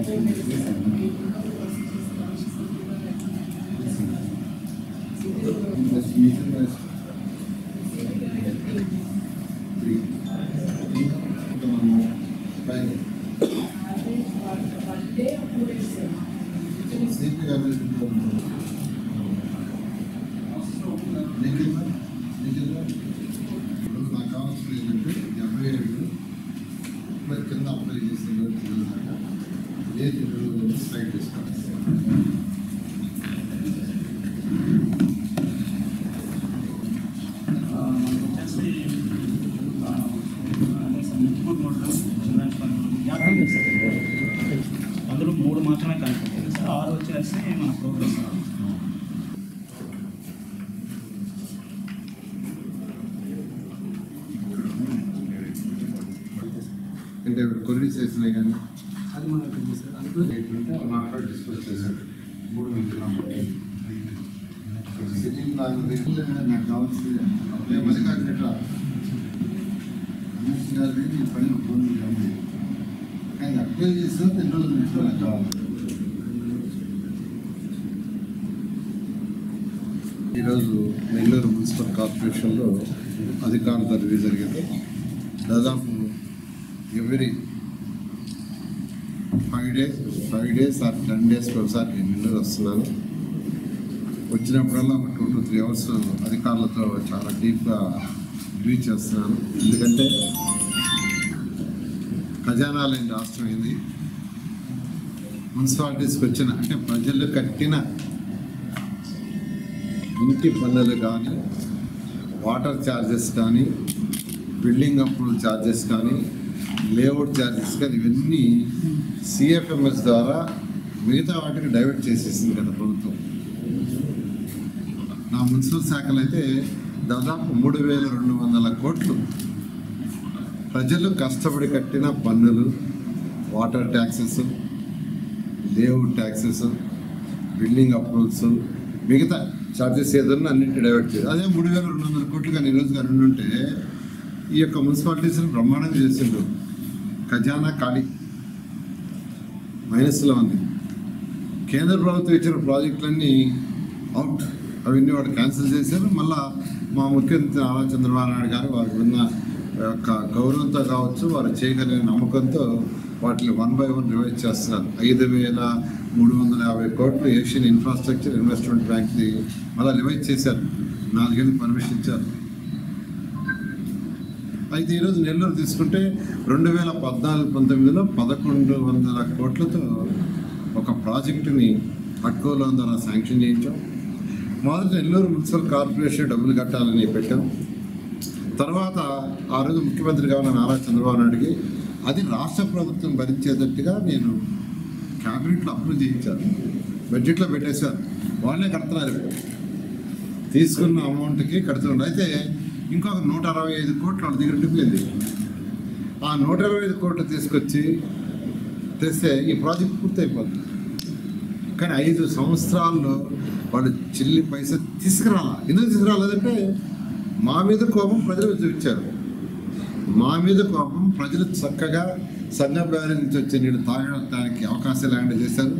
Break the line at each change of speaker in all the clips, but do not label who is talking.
నాకు కావాల్సిన ఏంటంటే 57 మరి కింద అప్లై చేసిన ఏది స్ట్రైక్ తీసుకోవాలి.
అందులో 3 మాత్రమే కనిపించింది సార్. 6 వచ్చేసి మన ప్రోగ్రెస్
అంటే కొద్ది చేసినాయి కానీ
అది మనకు సార్ అనుకుంటే
మాట్లాడి డిస్కస్ చేశారు. 3 మినిట్లు సిట్టింగ్ నాకు కావాల్సింది మల్లికార్జున ఎట్లా కమిషన్ గారి ఈ పైన ఫోన్ చేయాలి. కానీ అప్లై చేసిన 2 రోజుల నుంచి నాకు కావాలి. ఈరోజు నెల్లూరు మున్సిపల్ కార్పొరేషన్లో అధికారులతో రివ్యూ జరిగింది. దాదాపు ఎవ్రీ 5 days ఆర్ 10 days ఒకసారి నేను నెల్లూరు వస్తున్నాను. వచ్చినప్పుడల్లా ఒక 2 to 3 hours అధికారులతో చాలా డీప్గా రివ్యూ చేస్తున్నాను. ఎందుకంటే ఖజానా లేని రాష్ట్రం ఏంది, మున్సిపాలిటీస్కి వచ్చిన అంటే ప్రజలు కట్టిన ఇంటి పన్నులు కానీ, వాటర్ ఛార్జెస్ కానీ, బిల్డింగ్ అప్రూవల్ ఛార్జెస్ కానీ, లేఅవుట్ ఛార్జెస్ కానీ ఇవన్నీ సిఎఫ్ఎంఎస్ ద్వారా మిగతా వాటికి డైవర్ట్ చేసేసింది కదా ప్రభుత్వం. నా మున్సిపల్ శాఖలు అయితే దాదాపు 3,200 కోట్లు ప్రజలు కష్టపడి కట్టిన పన్నులు, water taxes, layout taxes, building approvals, మిగతా ఛార్జెస్ ఏదన్నా అన్నింటి డైవర్ట్ చేయాలి. అదే 3,200 కోట్లు కానీ ఈరోజు కానీ ఉంటే ఈ యొక్క మున్సిపాలిటీస్ని బ్రహ్మాండంగా చేసిండ్రు. ఖజానా ఖాళీ మైనస్లో ఉంది. కేంద్ర ప్రభుత్వం ఇచ్చిన ప్రాజెక్టులన్నీ అవుట్, అవన్నీ వాడు క్యాన్సిల్ చేశారు. మళ్ళా మా ముఖ్యమంత్రి నారా చంద్రబాబు నాయుడు గారు వారికి ఉన్న యొక్క గౌరవంతో కావచ్చు, వారు చేయగలిగిన నమ్మకంతో వాటిని 1 by 1 రివైజ్ చేస్తున్నారు. 5,350 కోట్లు ఏషియన్ ఇన్ఫ్రాస్ట్రక్చర్ ఇన్వెస్ట్మెంట్ బ్యాంక్ది మళ్ళీ రివైజ్ చేశారు. 4 ఏళ్ళు పర్మిషన్ ఇచ్చారు. అయితే ఈరోజు నెల్లూరు తీసుకుంటే 2014-19లో 1,100 కోట్లతో ఒక ప్రాజెక్టుని అట్కోలో ద్వారా శాంక్షన్ చేయించాం. మొదట నెల్లూరు మున్సిపల్ కార్పొరేషన్ డబ్బులు కట్టాలని పెట్టాం. తర్వాత ఆ రోజు ముఖ్యమంత్రిగా ఉన్న నారా చంద్రబాబు నాయుడికి అది రాష్ట్ర ప్రభుత్వం భరించేటట్టుగా నేను క్యాబినెట్లో అప్రూవ్ చేయించాను, బడ్జెట్లో పెట్టేశారు. వాళ్ళే కడుతున్నారు, తీసుకున్న అమౌంట్కి కడుతున్నారు. అయితే ఇంకొక 165 కోట్లు వాళ్ళ దగ్గర ఉండిపోయింది. ఆ 125 కోట్లు తీసుకొచ్చి తెస్తే ఈ ప్రాజెక్ట్ పూర్తయిపోతుంది. కానీ 5 సంవత్సరాల్లో వాళ్ళు చిల్లి పైసా తీసుకురాలా. ఎందుకు తీసుకురాలేదంటే మా మీద కోపం ప్రజలు చూపించారు. మా మీద కోపం ప్రజలు చక్కగా సంగం బ్యారేజ్ నుంచి వచ్చే నీళ్ళు తాగడానికి అవకాశం లేకుండా చేశారు.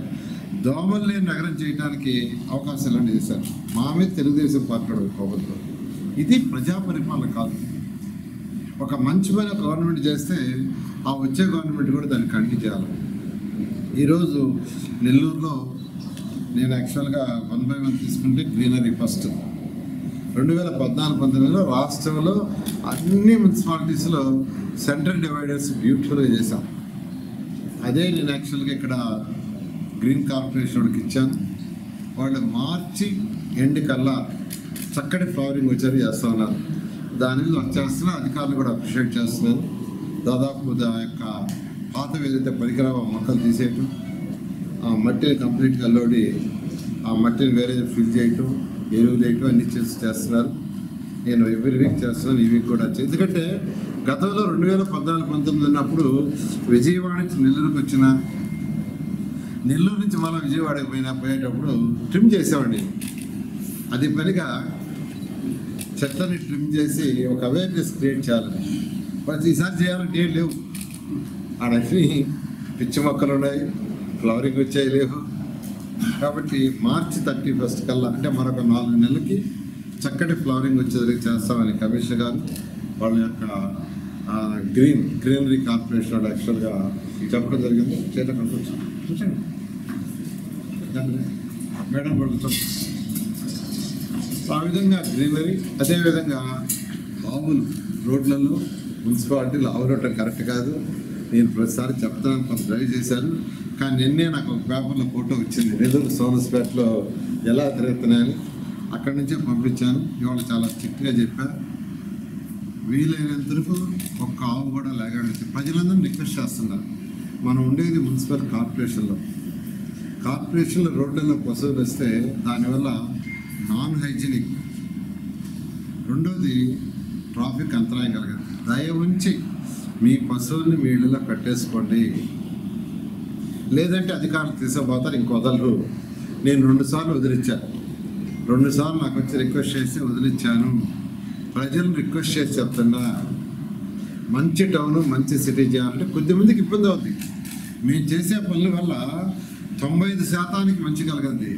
దోమలు లేని నగరం చేయడానికి అవకాశం లేకుండా చేశారు. మా మీద తెలుగుదేశం పార్టీ కోపంతో. ఇది ప్రజా పరిపాలన కాదు. ఒక మంచిమైన గవర్నమెంట్ చేస్తే ఆ వచ్చే గవర్నమెంట్ కూడా దాన్ని కంటిన్యూ చేయాలి. ఈరోజు నెల్లూరులో నేను యాక్చువల్గా 1 by 1 తీసుకుంటే గ్రీనరీ ఫస్ట్ 2014-19లో రాష్ట్రంలో అన్ని మున్సిపాలిటీస్లో సెంట్రల్ డివైడర్స్ బ్యూటిఫుల్గా చేశాం. అదే నేను యాక్చువల్గా ఇక్కడ గ్రీన్ కార్పొరేషన్ వాళ్ళకి ఇచ్చాను. వాళ్ళు మార్చి ఎండ్ కల్లా చక్కటి ఫ్లవరింగ్ వచ్చారు చేస్తూ ఉన్నారు. దాని మీద వర్క్ చేస్తున్నా, అధికారులు కూడా అప్రిషియేట్ చేస్తున్నాను. దాదాపు ఆ యొక్క పాత ఏదైతే పరికరాలు మొక్కలు తీసేయటం, ఆ మట్టిని కంప్లీట్గా లోడి ఆ మట్టిని వేరే ఫిల్ చేయటం, ఎరువులు వేయటం అన్నీ చేస్తున్నారు. నేను ఎవ్రీ వీక్ చేస్తున్నాను, ఈ వీక్ కూడా ఎందుకంటే గతంలో 2014-19 ఉన్నప్పుడు విజయవాడ నుంచి నెల్లూరుకి వచ్చిన, నెల్లూరు నుంచి మళ్ళీ విజయవాడకి పోయేటప్పుడు ట్రిమ్ చేసేవాడిని. అది పనిగా చెట్లని ట్రిమ్ చేసి ఒక అవేర్నెస్ క్రియేట్ చేయాలని. ప్రతిసారి చేయాలంటే ఏం లేవు. ఆడవి పిచ్చి మొక్కలు ఉన్నాయి, ఫ్లవరింగ్ వచ్చాయి లేవు. కాబట్టి మార్చి 31 కల్లా అంటే మరొక 4 నెలలకి చక్కటి ఫ్లవరింగ్ వచ్చేది చేస్తామని కమిషనర్ గారు వాళ్ళ యొక్క గ్రీనరీ కార్పొరేషన్ వాళ్ళు యాక్చువల్గా చెప్పడం జరిగింది. చేత కూర్చోండి మేడం వాళ్ళు. ఆ విధంగా గ్రీనరీ, అదేవిధంగా ఆవులు రోడ్లలో మున్సిపాలిటీలు ఆవులు ఉండటం కరెక్ట్ కాదు. నేను ప్రతిసారి చెప్తాను, కొంత డ్రైవ్ చేశాను. కానీ నిన్నే నాకు ఒక పేపర్లో ఫోటో వచ్చింది, నెల్లూరు సోనస్పేటలో ఎలా తిరుగుతున్నాయని. అక్కడి నుంచే పంపించాను. ఇవాళ చాలా స్ట్రిక్ట్గా చెప్పాను, వీలైనంత వరకు ఒక్క ఆవు కూడా లేకుండా ప్రజలందరూ రిక్వెస్ట్ చేస్తున్నారు. మనం ఉండేది మున్సిపల్ కార్పొరేషన్లో రోడ్లలో పశువులు వస్తే దానివల్ల నాన్ హైజీనిక్, రెండోది ట్రాఫిక్ అంతరాయం కలగదు. దయ ఉంచి మీ పశువుల్ని మీ ఇళ్ళలో కట్టేసుకోండి, లేదంటే అధికారులు తీసుకుపోతారు, ఇంక వదలరు. నేను 2 సార్లు వదిలిచ్చాను. 2 సార్లు నాకు వచ్చి రిక్వెస్ట్ చేసి వదిలిచ్చాను. ప్రజలను రిక్వెస్ట్ చేసి చెప్తున్నా, మంచి టౌన్ మంచి సిటీ చేయాలంటే కొద్దిమందికి ఇబ్బంది అవుతుంది. మేము చేసే పనుల వల్ల 95% మంచి కలగద్ది,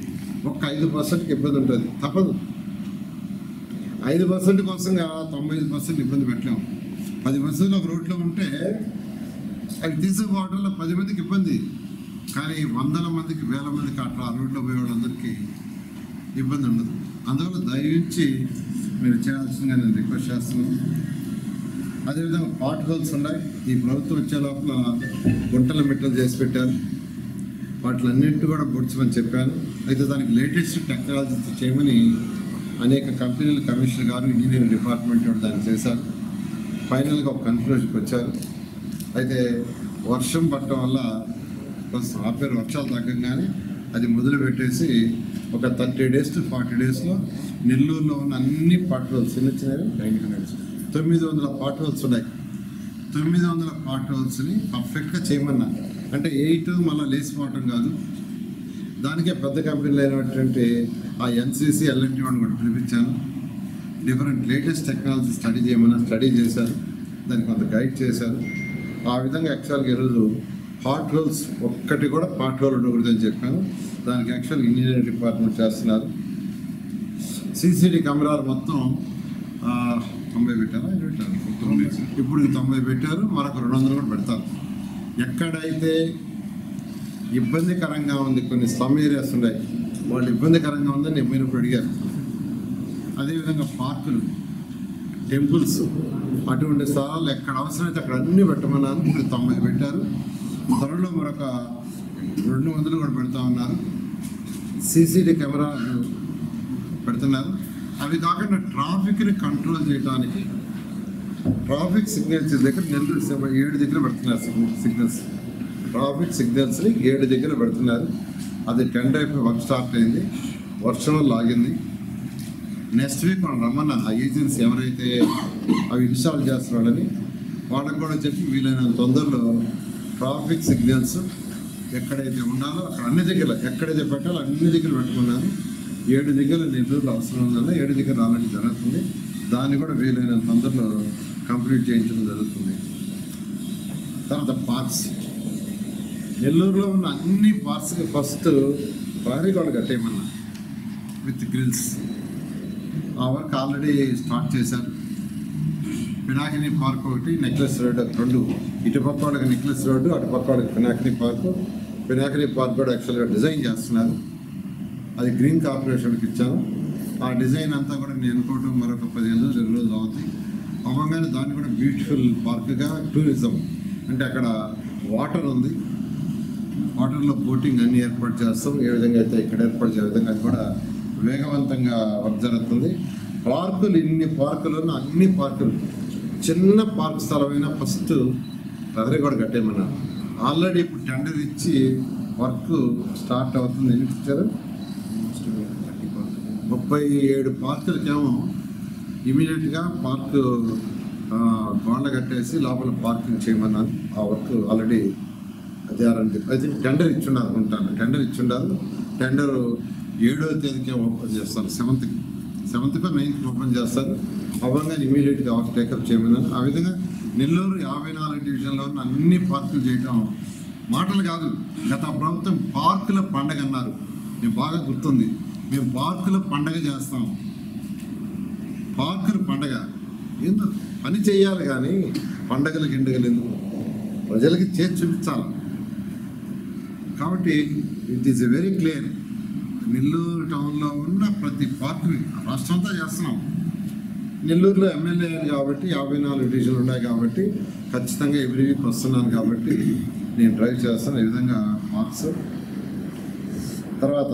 ఒక్క 5%కి ఇబ్బంది ఉంటుంది. తప్పదు. 5% కోసంగా 95% ఇబ్బంది పెట్టలేము. 10 బస్సులు ఒక రోడ్లో ఉంటే అవి తీసుకుపోవడంలో 10 మందికి ఇబ్బంది, కానీ 100 మందికి 1000 మందికి అట్లా ఆ రోడ్లో పోయే వాళ్ళందరికీ ఇబ్బంది ఉండదు. అందువల్ల దయవించి మీరు చేయాల్సిందిగా నేను రిక్వెస్ట్ చేస్తున్నాను. అదేవిధంగా పాట్ హోల్స్ ఉన్నాయి. ఈ ప్రభుత్వం వచ్చే లోపల గుంటల మిట్టలు చేసి పెట్టారు. వాటిలన్నింటి కూడా బొడ్చమని చెప్పాను. అయితే దానికి లేటెస్ట్ టెక్నాలజీతో చేయమని అనేక కంపెనీలు కమిషనర్ గారు ఇంజనీరింగ్ డిపార్ట్మెంట్ దాన్ని చేశారు. ఫైనల్గా ఒక కన్క్లూజన్కి వచ్చారు. అయితే వర్షం పడటం వల్ల ఆపేరు, వర్షాలు తగ్గగానే అది మొదలు పెట్టేసి ఒక 30 days to 40 daysలో నెల్లూరులో ఉన్న అన్ని పాట్ హోల్స్ చిన్నవి 900 పాట్ హోల్స్ ఉన్నాయి. 900 పాట్ హోల్స్ని పర్ఫెక్ట్గా చేయమన్నా. అంటే 8 మళ్ళీ లేచిపోవటం కాదు. దానికే పెద్ద కంపెనీలు అయినటువంటి ఆ ఎన్సీసీ ఎల్ఎన్టీ వాడిని కూడా పిలిపించాను. డిఫరెంట్ లేటెస్ట్ టెక్నాలజీ స్టడీ చేయమన్నా స్టడీ చేశారు, దానికి కొంత గైడ్ చేశారు. ఆ విధంగా యాక్చువల్గా ఈరోజు పాట్ హోల్స్ ఒక్కటి కూడా పాట్ హోల్ ఉండకూడదని చెప్పాను. దానికి యాక్చువల్గా ఇంజనీరింగ్ డిపార్ట్మెంట్ చేస్తున్నారు. సీసీటీ కెమెరాలు మొత్తం 90 పెట్టారా, 20 ఇప్పుడు 90 పెట్టారు, మరొక 200 కూడా పెడతారు. ఎక్కడైతే ఇబ్బందికరంగా ఉంది, కొన్ని స్లమ్ ఏరియాస్ ఉన్నాయి, వాళ్ళు ఇబ్బందికరంగా ఉందని నేను పోయినప్పుడు అడిగారు. అదేవిధంగా పార్కులు, టెంపుల్స్, అటువంటి స్థలాలు ఎక్కడ అవసరమైతే అక్కడ అన్నీ పెట్టమన్నారు. ఇప్పుడు 90 పెట్టారు. త్వరలో మరొక 200 కూడా పెడతా ఉన్నారు. సీసీటీ కెమెరాలు పెడుతున్నారు. అవి కాకుండా ట్రాఫిక్ని కంట్రోల్ చేయడానికి ట్రాఫిక్ సిగ్నల్స్ దగ్గర నెల్లూరు 7 దగ్గర పెడుతున్నారు. సిగ్నల్స్, ట్రాఫిక్ సిగ్నల్స్ని 7 దగ్గర పెడుతున్నారు. అది టెండర్ అయిపోయి వర్క్ స్టార్ట్ అయింది. వర్షం ఆగింది. నెక్స్ట్ వీక్ మనం రమ్మన్న ఆ ఏజెన్సీ ఎవరైతే అవి ఇన్స్టాల్ చేస్తున్నాడని వాళ్ళకి కూడా చెప్పి వీలైనంత తొందరలో ట్రాఫిక్ సిగ్నల్స్ ఎక్కడైతే ఉండాలో అక్కడ అన్ని దగ్గర ఎక్కడైతే పెట్టాలో అన్ని దగ్గర పెట్టుకున్నాను. 7 దగ్గర నెల్లూరులో అవసరం ఉందన్న 7 దగ్గర ఆల్రెడీ జరుగుతుంది. దాన్ని కూడా వీలైనంత తొందరలో కంప్లీట్ చేయించడం జరుగుతుంది. తర్వాత పార్క్స్, నెల్లూరులో ఉన్న అన్ని పార్క్స్కి ఫస్ట్ ప్రహరీ గోడ కట్టేయమన్నా విత్ గ్రిల్స్. ఆ వర్క్ ఆల్రెడీ స్టార్ట్ చేశారు. పినాకిని పార్క్ ఒకటి, నెక్లెస్ రోడ్ 2, ఇటు పక్క వాళ్ళకి నెక్లెస్ రోడ్డు, అటు పక్క వాళ్ళకి పినాకిని పార్క్. పినాకిని పార్క్ కూడా యాక్చువల్గా డిజైన్ చేస్తున్నారు. అది గ్రీన్ కార్పొరేషన్కి ఇచ్చాను. ఆ డిజైన్ అంతా కూడా నేను అనుకోవటం మరొక 15 రోజులు 20 రోజులు అవుతుంది. అవ్వగానే దాన్ని కూడా బ్యూటిఫుల్ పార్క్గా టూరిజం, అంటే అక్కడ వాటర్ ఉంది, వాటర్లో బోటింగ్ అన్నీ ఏర్పాటు చేస్తాం. ఏ విధంగా అయితే ఇక్కడ ఏర్పాటు చేసే విధంగా అది కూడా వేగవంతంగా వర్క్ జరుగుతుంది. పార్కులు, ఇన్ని పార్కులను అన్ని పార్కులు చిన్న పార్క్ స్థలమైనా ఫస్ట్ ప్రహరీ కూడా కట్టేయమన్నారు. ఆల్రెడీ ఇప్పుడు టెండర్ ఇచ్చి వర్క్ స్టార్ట్ అవుతుంది. ఎన్ని ఇచ్చారు? 37 పార్కులకేమో ఇమీడియట్గా పార్కు గోడ కట్టేసి లోపల పార్కింగ్ చేయమన్నారు. ఆ వర్క్ ఆల్రెడీ అదే అది టెండర్ ఇచ్చున్నారు అనుకుంటాను. టెండర్ ఇచ్చుండారు. టెండర్ 7వ తేదీకే ఓపెన్ చేస్తారు. 7th 9th ఓపెన్ చేస్తారు. అవ్వగానే ఇమీడియట్గా టేకప్ చేయమన్నారు. ఆ విధంగా నెల్లూరు 54 డివిజన్లో ఉన్న అన్ని పార్కులు చేయడం మాటలు కాదు. గత ప్రభుత్వం పార్కుల పండగ అన్నారు. నేను బాగా గుర్తుంది. మేము పార్కుల పండగ చేస్తాం. పార్కుల పండగ ఎందుకు? పని చేయాలి కానీ పండగలు గిండగలు ఎందుకు? ప్రజలకి చేసి చూపించాలి. కాబట్టి it is very clear. Nellore టౌన్లో ఉన్న ప్రతి పార్కుని రాష్ట్రం అంతా చేస్తున్నాం. నెల్లూరులో ఎమ్మెల్యే కాబట్టి 54 డివిజన్లు ఉన్నాయి కాబట్టి ఖచ్చితంగా ఎవ్రీ వీక్ వస్తున్నాను కాబట్టి నేను డ్రైవ్ చేస్తాను. ఈ విధంగా మార్క్స్. తర్వాత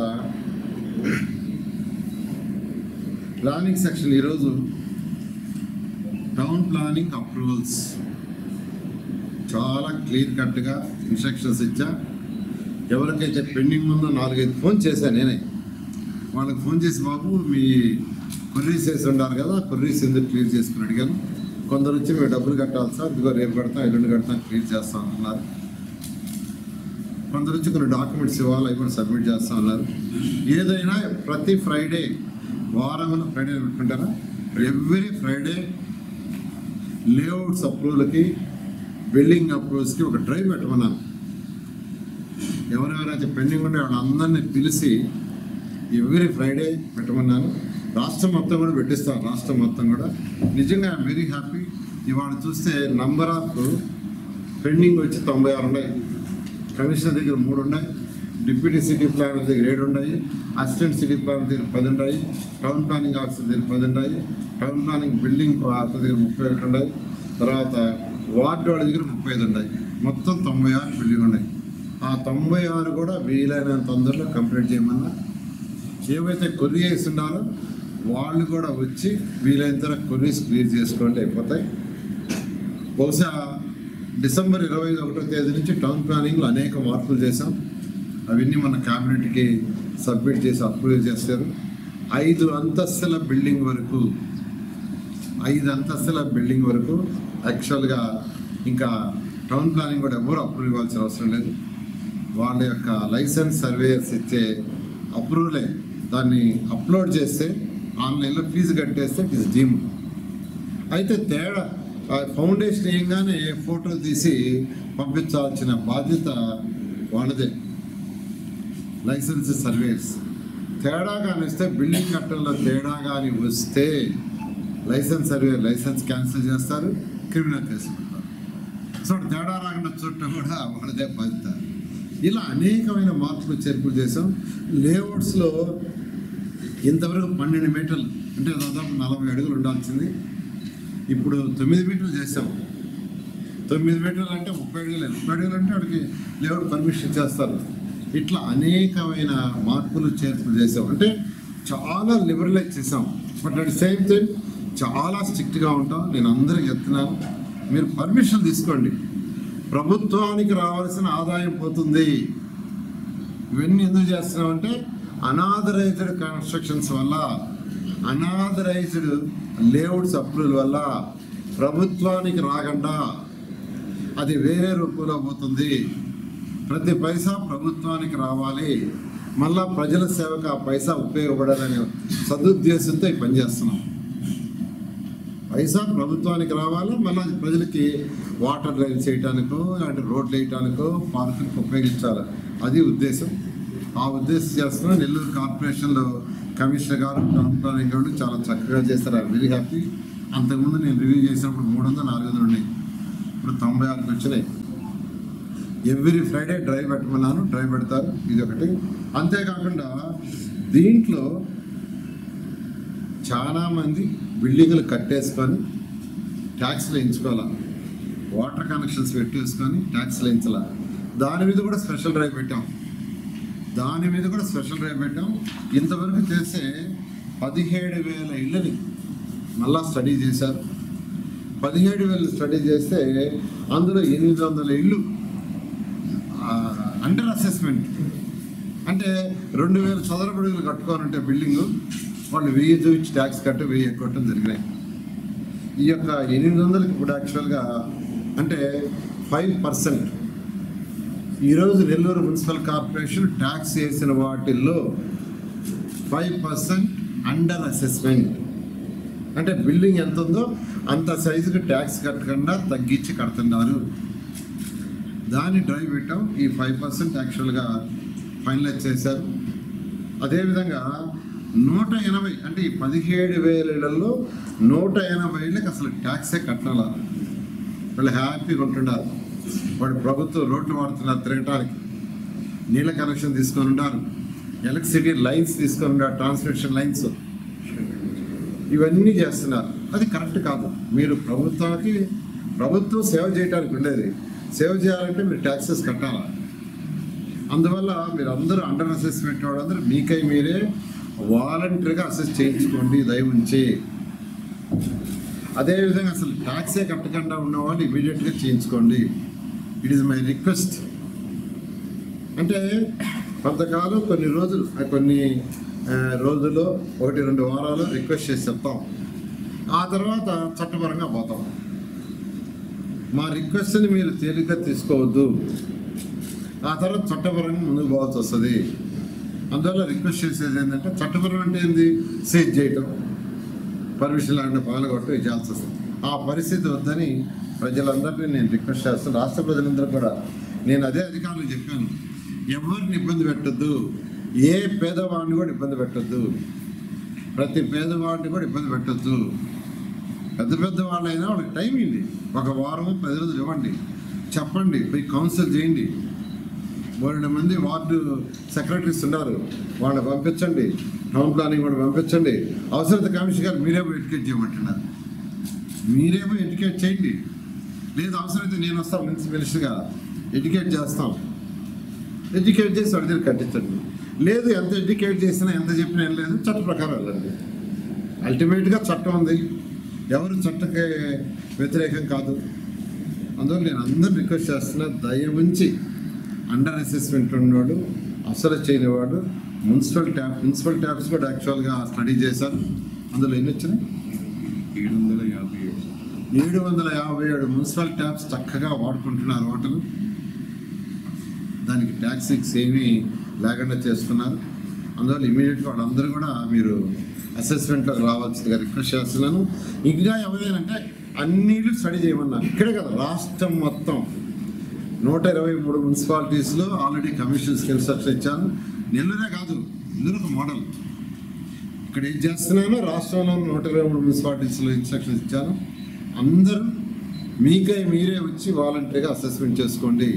ప్లానింగ్ సెక్షన్ ఈరోజు టౌన్ ప్లానింగ్ అప్రూవల్స్ చాలా క్లియర్ కట్గా ఇన్స్ట్రక్షన్స్ ఇచ్చా. ఎవరికైతే పెండింగ్ ఉందో 4-5 ఫోన్ చేశాను నేనే. వాళ్ళకి ఫోన్ చేసి బాబు మీ కొర్రీస్ వేసి ఉన్నారు కదా, కొర్రీస్ ఎందుకు క్లియర్ చేసుకుని అడిగాను. కొందరు వచ్చి మేము డబ్బులు కట్టాలి సార్, ఇదిగో రేపు కడతాం ఎల్లుండి కడతాం క్లియర్ చేస్తాం అన్నారు. కొందరు వచ్చి కొన్ని డాక్యుమెంట్స్ ఇవ్వాలి, అవి కూడా సబ్మిట్ చేస్తాం అన్నారు. ఏదైనా ప్రతి ఫ్రైడే, వారంలో ఫ్రైడే పెట్టుకుంటారా, ఎవ్రీ ఫ్రైడే లేఅవుట్స్ అప్రూవల్కి, బిల్డింగ్ అప్రూవల్స్కి ఒక డ్రైవ్ పెట్టమన్నాను. ఎవరెవరైతే పెండింగ్ ఉంటే వాళ్ళందరినీ పిలిచి ఎవ్రీ ఫ్రైడే పెట్టమన్నాను. రాష్ట్రం మొత్తం కూడా పెట్టిస్తాను. రాష్ట్రం మొత్తం కూడా నిజంగా ఐఎమ్ వెరీ హ్యాపీ. ఇవాళ చూస్తే నంబర్ ఆఫ్ పెండింగ్ వచ్చి 96 ఉన్నాయి. కమిషనర్ దగ్గర 3 ఉన్నాయి, డిప్యూటీ సిటీ ప్లానర్ దగ్గర 7 ఉన్నాయి, అసిస్టెంట్ సిటీ ప్లానర్ దగ్గర 10 ఉన్నాయి, టౌన్ ప్లానింగ్ ఆఫీసర్ దగ్గర 10 ఉన్నాయి, టౌన్ ప్లానింగ్ బిల్డింగ్ ఆఫీసర్ దగ్గర 31 ఉన్నాయి, తర్వాత వార్డు వాళ్ళ దగ్గర 35 ఉన్నాయి. మొత్తం 96 బిల్డింగ్ ఉన్నాయి. ఆ 96 కూడా వీలైనంత తొందరలో కంప్లీట్ చేయమన్నా. ఏవైతే కొర్రీస్ ఉన్నారో వాళ్ళు కూడా వచ్చి వీలైనంత కొర్రీస్ క్లియర్ చేసుకోండి, అయిపోతాయి. బహుశా డిసెంబర్ 21వ తేదీ నుంచి టౌన్ ప్లానింగ్లో అనేక మార్పులు చేశాం. అవన్నీ మన క్యాబినెట్కి సబ్మిట్ చేసి అప్రూవ్ చేస్తారు. 5 అంతస్తుల బిల్డింగ్ వరకు, 5 అంతస్తుల బిల్డింగ్ వరకు యాక్చువల్గా ఇంకా టౌన్ ప్లానింగ్ కూడా ఎవరు అప్రూవ్ ఇవ్వాల్సిన అవసరం లేదు. వాళ్ళ యొక్క లైసెన్స్ సర్వేయర్స్ ఇచ్చే అప్రూవలే దాన్ని అప్లోడ్ చేస్తే ఆన్లైన్లో ఫీజు కట్టేస్తే ఇట్ ఇస్ డీమ్డ్. అయితే తేడా ఫౌండేషన్ వేయగానే ఫోటోలు తీసి పంపించాల్సిన బాధ్యత వాళ్ళదే, లైసెన్స్ సర్వేయర్స్. తేడా కానీ వస్తే, బిల్డింగ్ కట్టడంలో తేడా కానీ వస్తే లైసెన్స్ సర్వేయర్ లైసెన్స్ క్యాన్సిల్ చేస్తారు, క్రిమినల్ కేసు పెడతారు. సో తేడా రాకుండా చూడటం కూడా వాళ్ళదే బాధ్యత. ఇలా అనేకమైన మార్పులు చేర్పులు చేసాం. లేఅవుట్స్లో ఇంతవరకు 12 మీటర్లు అంటే దాదాపు 40 అడుగులు ఉండాల్సింది ఇప్పుడు 9 మీటర్లు చేసాం. 9 మీటర్లు అంటే 30 అడుగులు, 30 అడుగులు అంటే వాడికి లేఅవుట్ పర్మిషన్ చేస్తారు. ఇట్లా అనేకమైన మార్పులు చేర్పులు చేసాం. అంటే చాలా లిబరలైజ్ చేసాం. బట్ అట్ సేమ్ టైం చాలా స్ట్రిక్ట్గా ఉంటాం. నేను అందరికీ చెప్తున్నాను, మీరు పర్మిషన్ తీసుకోండి. ప్రభుత్వానికి రావాల్సిన ఆదాయం పోతుంది. ఇవన్నీ ఎందుకు చేస్తున్నామంటే అనాథరైజ్డ్ కన్స్ట్రక్షన్స్ వల్ల, అనాథరైజ్డ్ లేఅవుట్స్ అప్రూవల్ వల్ల ప్రభుత్వానికి రాకుండా అది వేరే రూపంలో పోతుంది. ప్రతి పైసా ప్రభుత్వానికి రావాలి, మళ్ళా ప్రజల సేవకు ఆ పైసా ఉపయోగపడాలనే సదుద్దేశంతో ఈ పనిచేస్తున్నాం. పైసా ప్రభుత్వానికి రావాలి, మళ్ళీ ప్రజలకి వాటర్ లైన్ చేయడానికో, ఇలాంటి రోడ్లు వేయడానికో, పార్కులకు ఉపయోగించాలి. అది ఉద్దేశం. ఆ ఉద్దేశం చేస్తున్న నెల్లూరు కార్పొరేషన్లో కమిషనర్ గారు, టౌన్ ప్లానింగ్ గారు చాలా చక్కగా చేస్తారు. I very happy. అంతకుముందు నేను రివ్యూ చేసినప్పుడు 300-400 ఉన్నాయి, ఇప్పుడు 96కి వచ్చినాయి. ఎవ్రీ ఫ్రైడే డ్రైవ్ పెట్టమన్నాను, డ్రైవ్ పెడతారు. ఇది ఒకటి. అంతేకాకుండా దీంట్లో చాలామంది బిల్డింగ్లు కట్టేసుకొని ట్యాక్స్లు వేయించుకోవాలి, వాటర్ కనెక్షన్స్ పెట్టేసుకొని ట్యాక్స్లు వేయించాల. దాని మీద కూడా స్పెషల్ డ్రైవ్ పెట్టాం. ఇంతవరకు చేస్తే 17,000 ఇళ్ళని మళ్ళా స్టడీ చేశారు. 17,000 స్టడీ చేస్తే అందులో 800 ఇళ్ళు అండర్ అసెస్మెంట్. అంటే 2,000 చదరపు అడుగులు కట్టుకోవాలంటే బిల్డింగు వాళ్ళు 1000 చూపించి ట్యాక్స్ కట్టి 1000 ఎక్కడం జరిగినాయి. ఈ యొక్క 800కి ఇప్పుడు యాక్చువల్గా అంటే 5%. ఈరోజు నెల్లూరు మున్సిపల్ కార్పొరేషన్ ట్యాక్స్ వేసిన వాటిల్లో 5% అండర్ అసెస్మెంట్. అంటే బిల్డింగ్ ఎంత ఉందో అంత సైజుకి ట్యాక్స్ కట్టకుండా తగ్గించి కడుతున్నారు. దాన్ని డ్రైవ్ పెట్టాం. ఈ 5% యాక్చువల్గా ఫైనలైజ్ చేశారు. అదేవిధంగా 180 అంటే ఈ 17,000 ఇళ్లలో 180 ఇళ్ళకి అసలు ట్యాక్సే కట్టాల. వాళ్ళు హ్యాపీగా ఉంటున్నారు. వాడు ప్రభుత్వం రోడ్లు వాడుతున్నారు తిరగటానికి, నీళ్ళ కనెక్షన్ తీసుకొని ఉన్నారు, ఎలక్ట్రిసిటీ లైన్స్ తీసుకొని ఉన్నారు, ట్రాన్స్మిషన్ లైన్స్ ఇవన్నీ చేస్తున్నారు. అది కరెక్ట్ కాదు. మీరు ప్రభుత్వం సేవ చేయడానికి ఉండేది. సేవ చేయాలంటే మీరు ట్యాక్సెస్ కట్టాలి. అందువల్ల మీరు అందరూ అండర్ అసెస్మెంట్ వాళ్ళందరూ మీకై మీరే వాలంటరీగా అసెస్ చేయించుకోండి దయవుంచి. అదేవిధంగా అసలు ట్యాక్సే కట్టకుండా ఉన్నవాళ్ళు ఇమీడియట్గా చేయించుకోండి. It is my request. అంటే కొంతకాలం కొన్ని రోజులు 1-2 వారాలు రిక్వెస్ట్ చేసి చెప్తాం. ఆ తర్వాత చట్టపరంగా పోతాం. మా రిక్వెస్ట్ని మీరు తేలిగ్గా తీసుకోవద్దు. ఆ తర్వాత చట్టపరంగా ముందుకు పోవాల్సి వస్తుంది. అందువల్ల రిక్వెస్ట్ చేసేది ఏంటంటే, చట్టపరం అంటే ఏంది? సీజ్ చేయటం, పర్మిషన్ లేకుండా పగలగొట్టడం చేయాల్సి వస్తుంది. ఆ పరిస్థితి వద్దని ప్రజలందరినీ నేను రిక్వెస్ట్ చేస్తాను. రాష్ట్ర ప్రజలందరూ కూడా నేను అదే అధికారులు చెప్పాను, ఎవరిని ఇబ్బంది పెట్టద్దు, ఏ పేదవాడిని కూడా ఇబ్బంది పెట్టద్దు, ప్రతి పేదవాడిని కూడా ఇబ్బంది పెట్టద్దు. పెద్ద వాళ్ళైనా వాళ్ళకి టైం ఇవ్వండి, 1 వారం 10 రోజులు ఇవ్వండి, చెప్పండి, పోయి కౌన్సిల్ చేయండి. 3 మంది వార్డు సెక్రటరీస్ ఉన్నారు, వాళ్ళని పంపించండి. టౌన్ ప్లానింగ్ కూడా పంపించండి. అవసరత కమిషన్ గారు మీరేమో ఎడ్యుకేట్ చేయమంటున్నారు, మీరేమో ఎడ్యుకేట్ చేయండి. లేదు అవసరమైతే నేను వస్తాను మినిస్టర్గా, ఎడ్యుకేట్ చేస్తాం. ఎడ్యుకేట్ చేసి వాడి దగ్గర కట్టించండి. లేదు ఎంత ఎడ్యుకేట్ చేసినా ఎంత చెప్పినా ఏం లేదు, చట్ట ప్రకారం వెళ్ళండి. అల్టిమేట్గా చట్టం ఉంది, ఎవరు చట్టకి వ్యతిరేకం కాదు. అందువల్ల నేను అందరూ రిక్వెస్ట్ చేస్తున్నా, దయవుంచి అండర్ అసెస్మెంట్ ఉన్నవాడు, అసలు చేయనివాడు, మున్సిపల్ ట్యాప్స్ కూడా యాక్చువల్గా స్టడీ చేశారు. అందులో ఎన్ని వచ్చినాయి? 757 మున్సిపల్ ట్యాప్స్ చక్కగా వాడుకుంటున్నారు ఓటర్లు. దానికి ట్యాక్స్ ఏమీ లేకుండా చేస్తున్నారు. అందువల్ల ఇమీడియట్గా వాళ్ళందరూ కూడా మీరు అసెస్మెంట్లోకి రావాల్సిందిగా రిక్వెస్ట్ చేస్తున్నాను. ఇంకా ఎవరైనా అన్నిళ్ళు స్టడీ చేయమన్నా, ఇక్కడే కదా రాష్ట్రం మొత్తం 123 మున్సిపాలిటీస్లో ఆల్రెడీ కమిషన్స్కి ఇన్స్ట్రక్షన్ ఇచ్చాను. నెల్లూరే కాదు, నెల్లూరు ఒక మోడల్. ఇక్కడ ఏం చేస్తున్నానో రాష్ట్రంలో 123 మున్సిపాలిటీస్లో ఇన్స్ట్రక్షన్స్ ఇచ్చాను. అందరూ మీకై మీరే వచ్చి వాలంటరీగా అసెస్మెంట్ చేసుకోండి.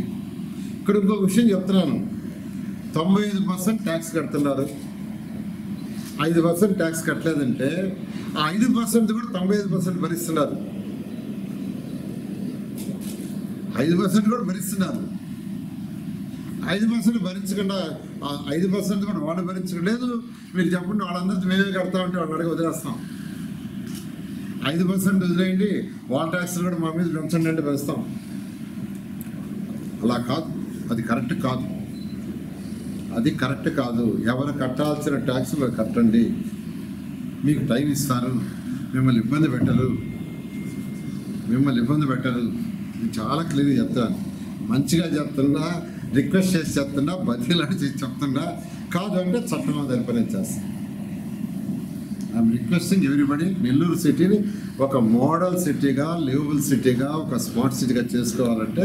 ఇక్కడ ఇంకొక విషయం చెప్తున్నాను, 95% ట్యాక్స్ కడుతున్నారు, 5% ట్యాక్స్ కట్టలేదంటే ఆ 5% కూడా 95% భరిస్తున్నారు. 5% కూడా భరిస్తున్నారు. 5% భరించకుండా 5% కూడా వాళ్ళు భరించడం లేదు. మీరు చెప్పండి, వాళ్ళందరితో మేమే కడతామంటే వాళ్ళని అడిగి వదిలేస్తాం. 5% వదిలేయండి, వాళ్ళ ట్యాక్స్లు కూడా మా మీద పెంచండి అంటే పెంచుతాం. అలా కాదు, అది కరెక్ట్ కాదు. అది కరెక్ట్ కాదు. ఎవరు కట్టాల్సిన ట్యాక్సులు కట్టండి. మీకు టైం ఇస్తారు, మిమ్మల్ని ఇబ్బంది పెట్టరు. నేను చాలా క్లియర్గా చెప్తాను, మంచిగా చెప్తున్నా, రిక్వెస్ట్ చేసి చెప్తున్నా, బదిలాడి చేసి చెప్తున్నా. కాదు అంటే చట్టం దాని పని చేస్తాను. ఐఎమ్ రిక్వెస్టింగ్ ఎవ్రీబడి, నెల్లూరు సిటీని ఒక మోడల్ సిటీగా, లివబుల్ సిటీగా, ఒక స్మార్ట్ సిటీగా చేసుకోవాలంటే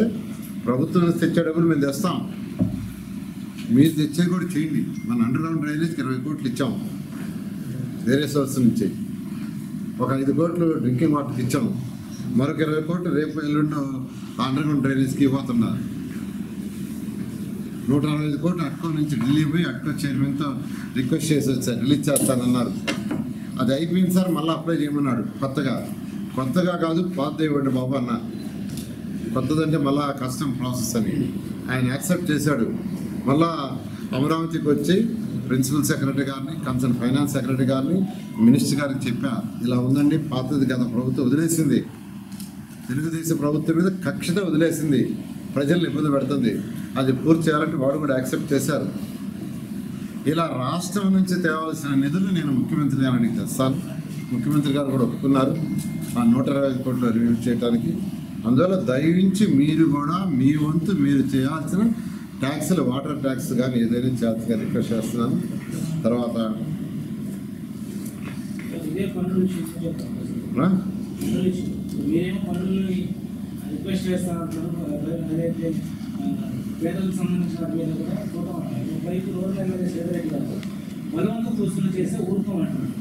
ప్రభుత్వం తెచ్చే డబ్బులు మేము తెస్తాం. మీరు తెచ్చే కూడా చేయండి. మన అండర్ గ్రౌండ్ డ్రైనేజ్కి 20 కోట్లు ఇచ్చాం వేరే సోర్స్ నుంచి. ఒక 5 కోట్లు డ్రింకింగ్ వాటర్కి ఇచ్చాం. మరొక 20 కోట్లు రేపు ఎల్లుండో అండర్ గ్రౌండ్ డ్రైనేజ్కి ఇవ్వబోతున్నారు. 165 కోట్లు అట్కో నుంచి ఢిల్లీ పోయి అట్కో చైర్మన్తో రిక్వెస్ట్ చేసి వచ్చారు, రిలీజ్ చేస్తానన్నారు. అది అయిపోయింది సార్, మళ్ళీ అప్లై చేయమన్నాడు. కొత్తగా కాదు, పాత ఇవ్వండి బాబు అన్న. కొత్తదంటే మళ్ళా కస్టమ్ ప్రాసెస్ అని ఆయన యాక్సెప్ట్ చేశాడు. మళ్ళా అమరావతికి వచ్చి ప్రిన్సిపల్ సెక్రటరీ గారిని, కన్సర్న్ ఫైనాన్స్ సెక్రటరీ గారిని, మినిస్టర్ గారికి చెప్పా, ఇలా ఉందండి, పాతది కదా ప్రభుత్వం వదిలేసింది, తెలుగుదేశం ప్రభుత్వం మీద కక్షతో వదిలేసింది, ప్రజల్ని ఇబ్బంది పెడుతుంది, అది పూర్తి చేయాలంటే వాడు కూడా యాక్సెప్ట్ చేశారు. ఇలా రాష్ట్రం నుంచి తేవాల్సిన నిధులు నేను ముఖ్యమంత్రి గారికి తెస్తాను. ముఖ్యమంత్రి గారు కూడా ఒప్పుకున్నారు ఆ 125 కోట్లు రిలీజ్ చేయడానికి. అందువల్ల దయించి మీరు కూడా మీ వంతు మీరు చేయాల్సిన ట్యాక్స్లు, వాటర్ ట్యాక్స్ కానీ ఏదైనా చేయాల్సిందిగా రిక్వెస్ట్ చేస్తున్నాను. తర్వాత
మీరేమో పనులు రిక్వెస్ట్ చేస్తాను, అదైతే పేదలకు సంబంధించిన వాటి మీద కూడా చూడటం అంటారు. పైకి రోడ్ల ఎమ్మెల్యే సేదరెడ్డి గారు బలవంతం వసూలు చేస్తే ఊరుకోం అంటున్నారు.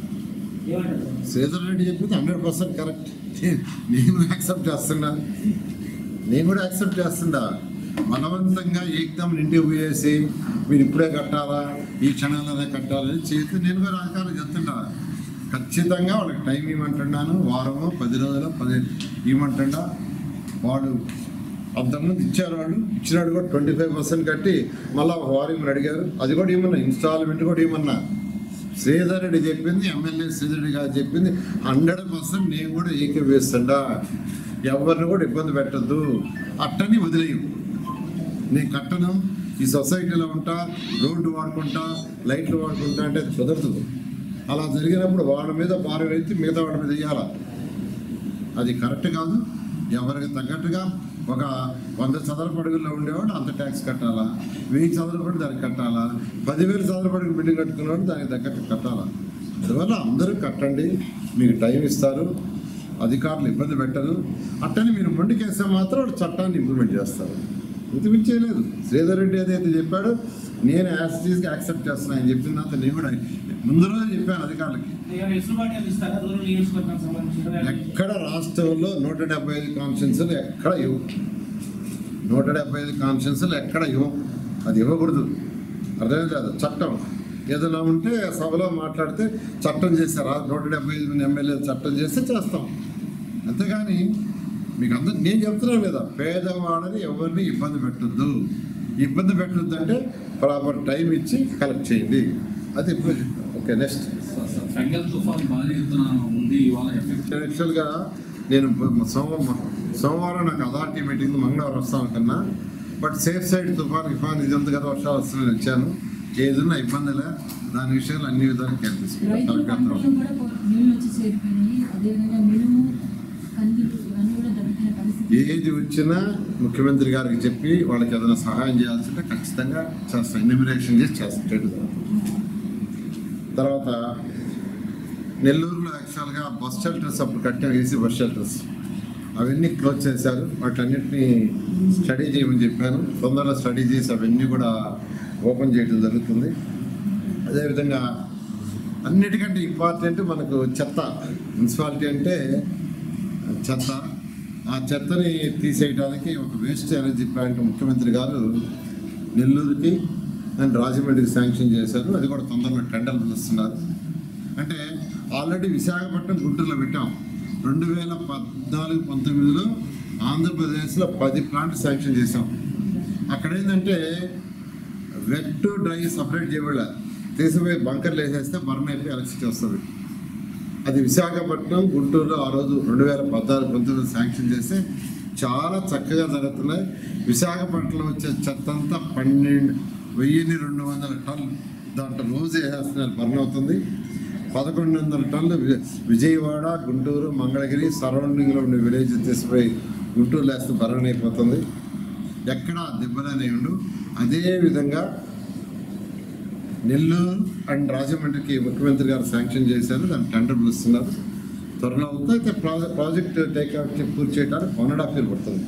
ఏమంటారు?
శ్రీధర్ రెడ్డి చెప్పింది 100% కరెక్ట్. నేను యాక్సెప్ట్ చేస్తున్నా, నేను కూడా యాక్సెప్ట్ చేస్తున్నా. బలవంతంగా ఏకదం ఇంటికి పోయేసి మీరు ఇప్పుడే కట్టాలా, ఈ క్షణంలోనే కట్టాలని చేస్తే నేను కూడా అధికారులు చెప్తున్నా. ఖచ్చితంగా వాళ్ళకి టైం ఇవ్వమంటున్నాను. వారమో 10 రోజులు 15 ఇవ్వమంటున్నా. వాడు అంతకుముందు ఇచ్చారు, వాళ్ళు ఇచ్చినాడు కూడా 25% కట్టి మళ్ళీ వారికి అడిగారు, అది కూడా ఇవ్వమన్నా, ఇన్స్టాల్మెంట్ కూడా ఇవ్వమన్నా. శ్రీధర్ రెడ్డి చెప్పింది, ఎమ్మెల్యే శ్రీధర్ రెడ్డి గారు చెప్పింది 100% నేను కూడా ఏకీవేస్తుండా. ఎవరిని కూడా ఇబ్బంది పెట్టద్దు, అట్టని వదిలేయం. నేను కట్టను, ఈ సొసైటీలో ఉంటా, రోడ్డు వాడుకుంటా, లైట్లు వాడుకుంటా అంటే అది కుదరదు. అలా జరిగినప్పుడు వాళ్ళ మీద భారం అయితే మిగతా వాళ్ళ మీద వేయాలా, అది కరెక్ట్ కాదు. ఎవరికి తగ్గట్టుగా ఒక 100 చదరపు అడుగుల్లో ఉండేవాడు అంత ట్యాక్స్ కట్టాలా, 1000 చదరపు అడుగు దానికి కట్టాలా, 10,000 చదరపు అడుగు బిల్డింగ్ కట్టుకునేవాడు దానికి తగ్గట్టు కట్టాలా. అందువల్ల అందరూ కట్టండి, మీకు టైం ఇస్తారు, అధికారులు ఇబ్బంది పెట్టరు. అట్టని మీరు మొండికేస్తే మాత్రం వాళ్ళు చట్టాన్ని ఇంప్లిమెంట్ చేస్తారు. ఇంతమించి చేయలేదు. శ్రీధర్ రెడ్డి ఏదైతే చెప్పాడో నేను యాక్సెప్ట్ చేస్తున్నాను అని చెప్పిన తర్వాత నేను కూడా ముందు రోజు చెప్పాను అధికారులకి. ఎక్కడ రాష్ట్రంలో 175 కాన్స్టిట్యూన్సీలు ఎక్కడ ఇవ్వు, 175 కాన్స్టిట్యూన్సీలు ఎక్కడ ఇవ్వం, అది ఇవ్వకూడదు. అర్థమే కాదు. చట్టం ఏదైనా ఉంటే సభలో మాట్లాడితే చట్టం చేశారా, 175 ఎమ్మెల్యేలు చట్టం చేస్తే చేస్తాం, అంతేగాని మీకు అందరూ నేను చెప్తున్నాను లేదా, పేదవాళ్ళని ఎవరిని ఇబ్బంది పెట్టద్దు. ఇబ్బంది పెట్టద్దు అంటే ప్రాపర్ టైం ఇచ్చి కలెక్ట్ చేయండి, అది ఇప్పుడు చెప్పాను. Okay, next. యాక్చువల్గా నేను సోమవారం నాకు అథారిటీ మీటింగ్ మంగళవారం వస్తాను కన్నా, బట్ సేఫ్ సైడ్ తుఫాన్ ఇది ఉంది కదా, వర్షాలు వస్తున్నాయి వచ్చాను. ఏదన్నా ఇబ్బందిలే, దాని విషయాలు అన్ని విధాలు కేర్ తీసుకుంటాను. ఏది వచ్చినా ముఖ్యమంత్రి గారికి చెప్పి వాళ్ళకి ఏదైనా సహాయం చేయాల్సి ఉంటే ఖచ్చితంగా చేస్తాం, ఎన్యూమరేషన్ చేసి చేస్తాం. తర్వాత నెల్లూరులో యాక్చువల్గా బస్ షెల్టర్స్ అప్పుడు కట్టిన ఏసీ బస్ షెల్టర్స్ అవన్నీ క్లోజ్ చేశారు. వాటన్నిటిని స్టడీ చేయమని చెప్పాను. తొందరగా స్టడీ చేసి అవన్నీ కూడా ఓపెన్ చేయడం జరుగుతుంది. అదేవిధంగా అన్నిటికంటే ఇంపార్టెంట్ మనకు చెత్త, మున్సిపాలిటీ అంటే చెత్త. ఆ చెత్తని తీసేయడానికి ఒక వేస్ట్ ఎనర్జీ ప్లాంట్ ముఖ్యమంత్రి గారు నెల్లూరుకి అండ్ రాజమండ్రికి శాంక్షన్ చేశారు. అది కూడా తొందరలో టెండర్లు పిలుస్తున్నారు. అంటే ఆల్రెడీ విశాఖపట్నం, గుంటూరులో పెట్టాం. 2014-19లో ఆంధ్రప్రదేశ్లో 10 ప్లాంట్ శాంక్షన్ చేసాం. అక్కడ ఏంటంటే వెట్ టు డ్రై సపరేట్ చేయబడలే, తీసిపోయి బంకర్లు వేసేస్తే బర్న్ అయిపోయి ఎలక్ట్రిసిటీ వస్తుంది. అది విశాఖపట్నం, గుంటూరులో ఆ రోజు 2014-19 శాంక్షన్ చేస్తే చాలా చక్కగా జరుగుతున్నాయి. విశాఖపట్నంలో వచ్చే చెత్త అంతా 12,200 టన్నులు దాంట్లో రోజు వేసేస్తున్నారు, బర్న్ అవుతుంది. 1,100 టన్నులు విజయవాడ, గుంటూరు, మంగళగిరి సరౌండింగ్లో ఉండే విలేజ్ తీసిపోయి గుంటూరులో వేస్తే బర్న్ అయిపోతుంది. ఎక్కడ దెబ్బలనే ఉండు. అదేవిధంగా నెల్లూరు అండ్ రాజమండ్రికి ముఖ్యమంత్రి గారు శాంక్షన్ చేశారు, దాన్ని టెండర్ పిలుస్తున్నారు. త్వరలో అవుతుంది. అయితే ప్రాజెక్ట్ టేక్అవుట్ పూర్తి చేయడానికి 1.5 year పడుతుంది.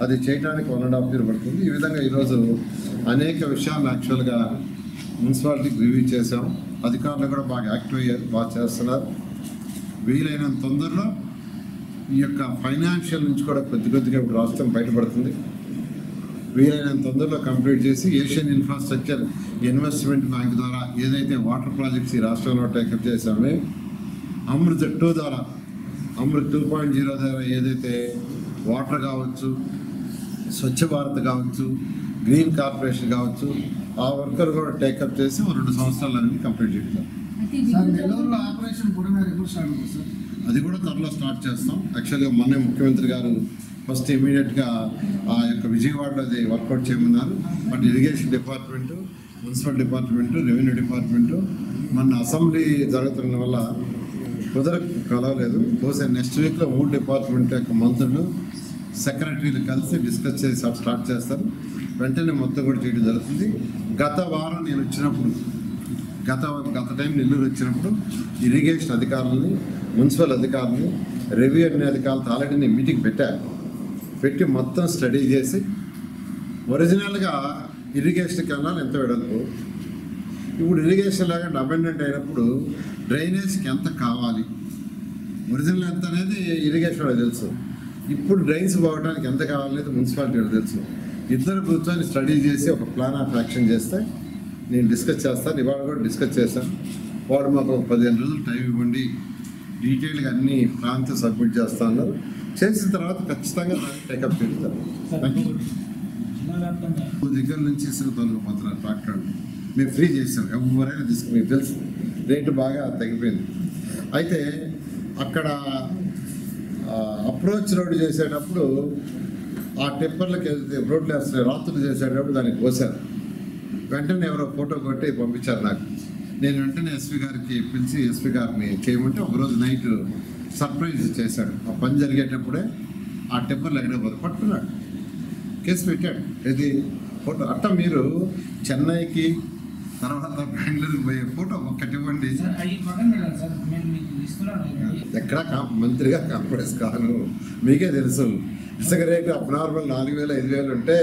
అది చేయడానికి 1.5 year పడుతుంది. ఈ విధంగా ఈరోజు అనేక విషయాలు యాక్చువల్గా మున్సిపాలిటీకి రివ్యూ చేశాం. అధికారులు కూడా బాగా యాక్టివ్ అయ్యారు, బాగా చేస్తున్నారు. వీలైనంత తొందరలో ఈ యొక్క ఫైనాన్షియల్ నుంచి కూడా కొద్దిగా ఇప్పుడు రాష్ట్రం బయటపడుతుంది. వీలైనంత తొందరలో కంప్లీట్ చేసి ఏషియన్ ఇన్ఫ్రాస్ట్రక్చర్ ఇన్వెస్ట్మెంట్ బ్యాంక్ ద్వారా ఏదైతే వాటర్ ప్రాజెక్ట్స్ ఈ రాష్ట్రంలో టేకప్ చేశామో, అమృత్ 2 ద్వారా, అమృత్ 2.0 ద్వారా ఏదైతే వాటర్ కావచ్చు, స్వచ్ఛ భారత్ కావచ్చు, గ్రీన్ కార్పొరేషన్ కావచ్చు, ఆ వర్కర్ కూడా టేకప్ చేసి 2 సంవత్సరాలన్నీ కంప్లీట్ చేస్తాం. అది కూడా త్వరలో స్టార్ట్ చేస్తాం. యాక్చువల్గా మొన్నే ముఖ్యమంత్రి గారు ఫస్ట్ ఇమీడియట్గా ఆ యొక్క విజయవాడలో అది వర్కౌట్ చేయమన్నారు. But irrigation department, municipal department, revenue department మన అసెంబ్లీ జరుగుతున్న వల్ల కలవలేదు. బహుశా నెక్స్ట్ వీక్లో 3 డిపార్ట్మెంట్ యొక్క మంత్రులు, సెక్రటరీలు కలిసి డిస్కస్ చేసి స్టార్ట్ చేస్తారు. వెంటనే మొత్తం కూడా చేయడం జరుగుతుంది. గత వారం నేను వచ్చినప్పుడు, గత టైం నెల్లూరు వచ్చినప్పుడు ఇరిగేషన్ అధికారులని, మున్సిపల్ అధికారులని, రెవెన్యూ అధికారులతో ఆల్రెడీ నేను మీటింగ్ పెట్టి మొత్తం స్టడీ చేసి ఒరిజినల్గా ఇరిగేషన్ కెనాల్ ఎంత వెడల్పు, ఇప్పుడు ఇరిగేషన్ లాగా అబెండెంట్ అయినప్పుడు డ్రైనేజ్కి ఎంత కావాలి, ఒరిజినల్ ఎంత అనేది ఇరిగేషన్ వాళ్ళకి తెలుసు. ఇప్పుడు డ్రైన్స్ పోవడానికి ఎంత కావాలనేది మున్సిపాలిటీ వాళ్ళకి తెలుసు. ఇద్దరు కూర్చొని స్టడీ చేసి ఒక ప్లాన్ ఆఫ్ యాక్షన్ చేస్తే నేను డిస్కస్ చేస్తాను. ఇవాళ కూడా డిస్కస్ చేశాను. వాడు మాకు ఒక 15 రోజులు టైం ఇవ్వండి, డీటెయిల్గా అన్ని ప్లాన్స్ సబ్మిట్ చేస్తా అన్నారు. చేసిన తర్వాత ఖచ్చితంగా దాన్ని టేకప్ చేస్తారు.
జిల్లా వ్యాప్తంగా
దగ్గర నుంచి ఇసుక తొలగిపోతున్నారు ట్రాక్టర్, మేము ఫ్రీ చేసాం. ఎవరైనా తీసుకుని మీకు తెలుసు రేటు బాగా తగ్గిపోయింది. అయితే అక్కడ అప్రోచ్ రోడ్డు చేసేటప్పుడు ఆ టెంపర్లకి రోడ్లు వేస్తే రాత్రులు చేసేటప్పుడు దానికి కోసారు. వెంటనే ఎవరో ఫోటో కొట్టి పంపించారు నాకు. నేను వెంటనే ఎస్పీ గారికి పిలిచి ఎస్పీ గారిని చేయమంటే ఒకరోజు నైట్ సర్ప్రైజ్ చేశాడు. ఆ పని జరిగేటప్పుడే ఆ టెంపర్లు ఎక్కడైపోతే పట్టుకున్నాడు, కేసు పెట్టాడు. ఇది ఫోటో అట్ట మీరు చెన్నైకి తర్వాత బెంగళూరుకి పోయే ఫోటో ఒక్కటి ఇవ్వండి.
అవి పక్కన పెట్టాలి సార్, మేము మీకు ఇస్తున్నాను.
ఎక్కడా మంత్రిగా కాంప్రమైజ్ కాను, మీకే తెలుసు. ఇసుక రేటు అబ్నార్మల్ 4,000 5,000 ఉంటే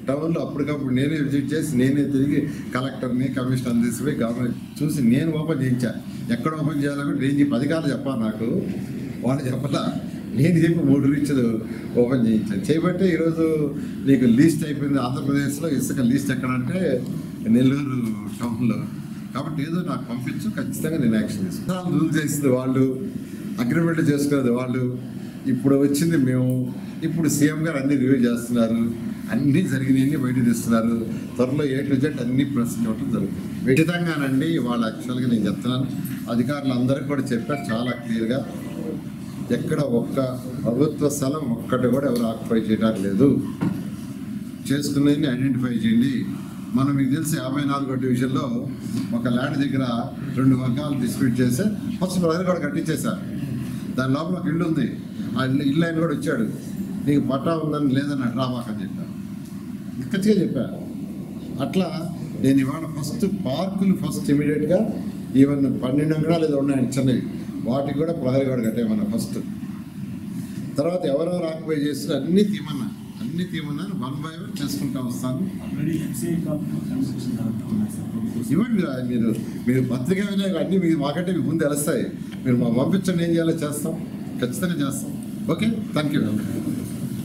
టౌన్లో అప్పటికప్పుడు నేనే విజిట్ చేసి నేనే తిరిగి కలెక్టర్ని కమిషనర్ తీసుకుపోయి గవర్నమెంట్ చూసి నేను ఓపెన్ చేయించా. ఎక్కడ ఓపెన్ చేయాలంటే నేను 10 కాలు చెప్పాను, నాకు వాళ్ళు చెప్పలా, నేను చెప్పి 3 రీచ్లు ఓపెన్ చేయించాను. చేయబట్టే ఈరోజు నీకు లీస్ట్ అయిపోయింది. ఆంధ్రప్రదేశ్లో ఇసుక లీస్ట్ ఎక్కడంటే నెల్లూరు టౌన్లో. కాబట్టి ఏదో నాకు పంపించు, ఖచ్చితంగా నేను యాక్షన్ తీసుకున్నాను. రూల్ చేసింది వాళ్ళు, అగ్రిమెంట్ చేసుకునేది వాళ్ళు, ఇప్పుడు వచ్చింది మేము. ఇప్పుడు సీఎం గారు అన్ని రివ్యూ చేస్తున్నారు, అన్నీ జరిగినవన్నీ బయట తీస్తున్నారు. త్వరలో A to Z అన్ని ప్రెస్ ఇవ్వటం జరుగుతుంది. ఖచ్చితంగానండి వాళ్ళు యాక్చువల్గా నేను చెప్తున్నాను, అధికారులు అందరికీ కూడా చెప్పారు చాలా క్లియర్గా, ఎక్కడ ఒక్క ప్రభుత్వ స్థలం ఒక్కటి కూడా ఎవరు ఆక్యుపై చేయడానికి లేదు. చేసుకునేది ఐడెంటిఫై చేయండి. మనం మీకు తెలిసి 54వ డివిజన్లో ఒక ల్యాండ్ దగ్గర 2 వర్గాలు డిస్ప్యూట్ చేస్తే ఫస్ట్ ప్రజలు కూడా కట్టించేశారు. దాని లోపల ఒక ఇల్లు ఉంది, ఆ ఇల్లు ఆయన కూడా వచ్చాడు, నీకు పట్టా ఉందని లేదని రామాకని చెప్పాను, ఖచ్చితంగా చెప్పాను. అట్లా నేను ఇవాళ ఫస్ట్ పార్కులు ఫస్ట్ ఇమీడియట్గా ఈవెన్ 12 అంగడాలు ఏదో ఉన్నాయని చిన్నవి, వాటికి కూడా ప్రహరీ కూడా కట్టేమన్నా ఫస్ట్. తర్వాత ఎవరెవరు ఆక్యుపై చేస్తున్నా అన్నీ తీయమన్నాను 1 by 1 చేసుకుంటా వస్తాను. ఇవ్వండి మీరు పత్రికా విలేకరులు అన్నీ మీకు మాకంటే మీకు ముందు తెలుస్తాయి. మీరు మా పంపించండి, ఏం చేయాలో చేస్తాం, ఖచ్చితంగా చేస్తాం. Okay, thank you.